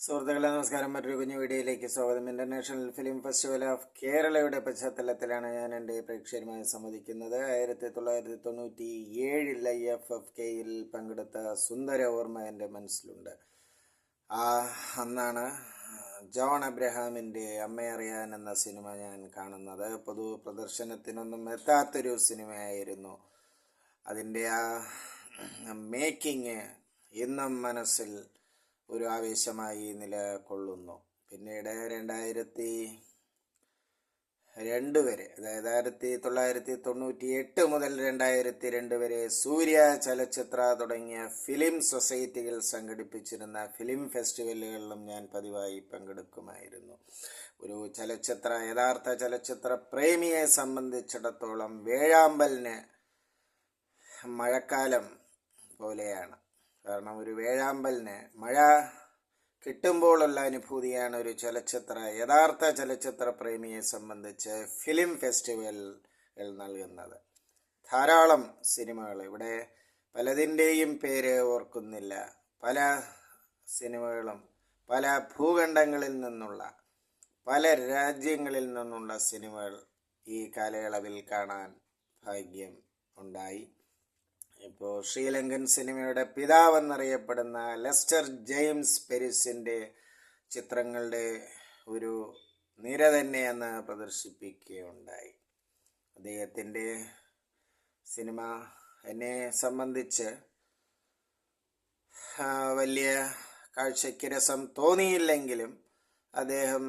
സുഹൃത്തുക്കളെ നമസ്കാരം. മറ്റൊരു കുഞ്ഞു വീഡിയോയിലേക്ക് സ്വാഗതം. ഇന്റർനാഷണൽ ഫിലിം ഫെസ്റ്റിവൽ ഓഫ് കേരളയുടെ പശ്ചാത്തലത്തിലാണ് ഞാൻ എൻ്റെ പ്രേക്ഷകരുമായി സംവദിക്കുന്നത്. 1997 IFFKയിൽ പങ്കെടുത്ത സുന്ദര ഓർമ്മ എൻ്റെ മനസ്സിലുണ്ട്. അന്നാണ് ജോൺ അബ്രഹാമിൻ്റെ അമ്മയറിയാൻ എന്ന സിനിമ ഞാൻ കാണുന്നത്. പൊതു പ്രദർശനത്തിനൊന്നും എത്താത്തൊരു സിനിമയായിരുന്നു. അതിൻ്റെ മേക്കിങ് ഇന്നും മനസ്സിൽ ഒരു ആവേശമായി നിലകൊള്ളുന്നു. പിന്നീട് 2002 വരെ, അതായത് 1998 മുതൽ 2002 വരെ സൂര്യ ചലച്ചിത്ര തുടങ്ങിയ ഫിലിം സൊസൈറ്റികൾ സംഘടിപ്പിച്ചിരുന്ന ഫിലിം ഫെസ്റ്റിവലുകളിലും ഞാൻ പതിവായി പങ്കെടുക്കുമായിരുന്നു. ഒരു യഥാർത്ഥ ചലച്ചിത്ര പ്രേമിയെ സംബന്ധിച്ചിടത്തോളം വേഴാമ്പലിന് മഴക്കാലം പോലെയാണ്. കാരണം ഒരു വേഴാമ്പലിന് മഴ കിട്ടുമ്പോഴുള്ള അനുഭൂതിയാണ് ഒരു യഥാർത്ഥ ചലച്ചിത്ര പ്രേമിയെ സംബന്ധിച്ച് ഫിലിം ഫെസ്റ്റിവലുകൾ നൽകുന്നത്. ധാരാളം സിനിമകൾ, ഇവിടെ പലതിൻ്റെയും പേര് ഓർക്കുന്നില്ല, പല സിനിമകളും പല ഭൂഖണ്ഡങ്ങളിൽ നിന്നുള്ള, പല രാജ്യങ്ങളിൽ നിന്നുള്ള സിനിമകൾ ഈ കാലയളവിൽ കാണാൻ ഭാഗ്യം ഉണ്ടായി. ഇപ്പോൾ ശ്രീലങ്കൻ സിനിമയുടെ പിതാവെന്നറിയപ്പെടുന്ന ലെസ്റ്റർ ജെയിംസ് പെരിസിൻ്റെ ചിത്രങ്ങളുടെ ഒരു നിര തന്നെ അന്ന് പ്രദർശിപ്പിക്കുകയുണ്ടായി. അദ്ദേഹത്തിൻ്റെ സിനിമ എന്നെ സംബന്ധിച്ച് വലിയ കാഴ്ചയ്ക്ക് രസം തോന്നിയില്ലെങ്കിലും അദ്ദേഹം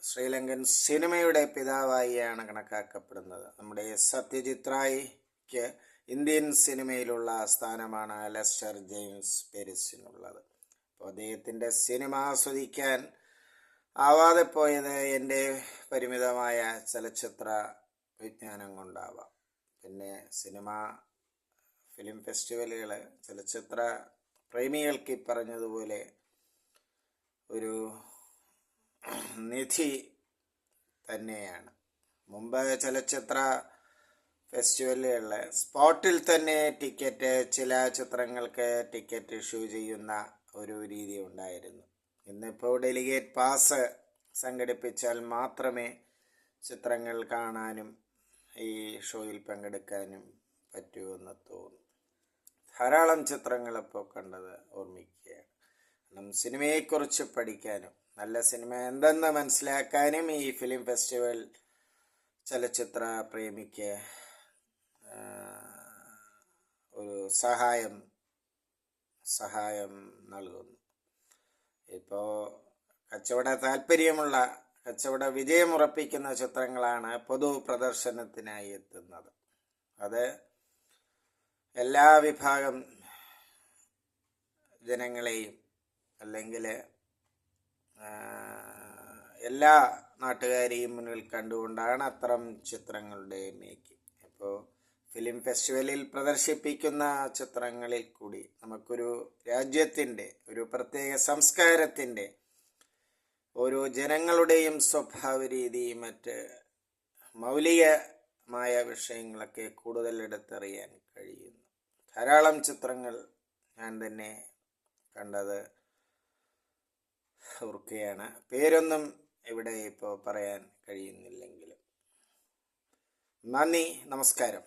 ശ്രീലങ്കൻ സിനിമയുടെ പിതാവായിയാണ് കണക്കാക്കപ്പെടുന്നത്. നമ്മുടെ സത്യജിത് റായ്ക്ക് ഇന്ത്യൻ സിനിമയിലുള്ള സ്ഥാനമാണ് ലെസ്റ്റർ ജെയിംസ് പെരിസിനുള്ളത്. അപ്പോൾ അദ്ദേഹത്തിൻ്റെ സിനിമ ആസ്വദിക്കാൻ ആവാതെ പോയത് എൻ്റെ പരിമിതമായ ചലച്ചിത്ര വിജ്ഞാനം കൊണ്ടാവാം. പിന്നെ ഫിലിം ഫെസ്റ്റിവലുകൾ ചലച്ചിത്ര പ്രേമികൾക്ക് പറഞ്ഞതുപോലെ ഒരു നിധി തന്നെയാണ്. മുമ്പ് ചലച്ചിത്ര ഫെസ്റ്റിവലുകളിൽ സ്പോട്ടിൽ തന്നെ ചില ചിത്രങ്ങൾക്ക് ടിക്കറ്റ് ഇഷ്യൂ ചെയ്യുന്ന ഒരു രീതി ഉണ്ടായിരുന്നു. ഇന്നിപ്പോൾ ഡെലിഗേറ്റ് പാസ് സംഘടിപ്പിച്ചാൽ മാത്രമേ ചിത്രങ്ങൾ കാണാനും ഈ ഷോയിൽ പങ്കെടുക്കാനും പറ്റുമെന്ന് തോന്നുന്നു. ധാരാളം ചിത്രങ്ങൾ ഇപ്പോൾ കണ്ടത് ഓർമ്മിക്കുകയാണ്. കാരണം സിനിമയെക്കുറിച്ച് പഠിക്കാനും നല്ല സിനിമ എന്തെന്ന് മനസ്സിലാക്കാനും ഈ ഫിലിം ഫെസ്റ്റിവൽ ചലച്ചിത്ര പ്രേമിക്ക് ഒരു സഹായം നൽകുന്നു. ഇപ്പോൾ കച്ചവട വിജയമുറപ്പിക്കുന്ന ചിത്രങ്ങളാണ് പൊതു പ്രദർശനത്തിനായി എത്തുന്നത്. അത് എല്ലാ വിഭാഗം ജനങ്ങളെയും, അല്ലെങ്കിൽ എല്ലാ നാട്ടുകാരെയും മുന്നിൽ കണ്ടുകൊണ്ടാണ് അത്തരം ചിത്രങ്ങളുടെ മേക്കിംഗ്. ഇപ്പോൾ ഫിലിം ഫെസ്റ്റിവലിൽ പ്രദർശിപ്പിക്കുന്ന ചിത്രങ്ങളിൽ കൂടി നമുക്കൊരു രാജ്യത്തിൻ്റെ, ഒരു പ്രത്യേക സംസ്കാരത്തിൻ്റെ, ഓരോ ജനങ്ങളുടെയും സ്വഭാവ രീതി, മറ്റ് മൗലികമായ വിഷയങ്ങളൊക്കെ കൂടുതൽ എടുത്തറിയാൻ കഴിയുന്നു. ധാരാളം ചിത്രങ്ങൾ ഞാൻ തന്നെ കണ്ടത് ഓർക്കുകയാണ്. പേരൊന്നും ഇവിടെ ഇപ്പോൾ പറയാൻ കഴിയുന്നില്ലെങ്കിലും. നന്ദി, നമസ്കാരം.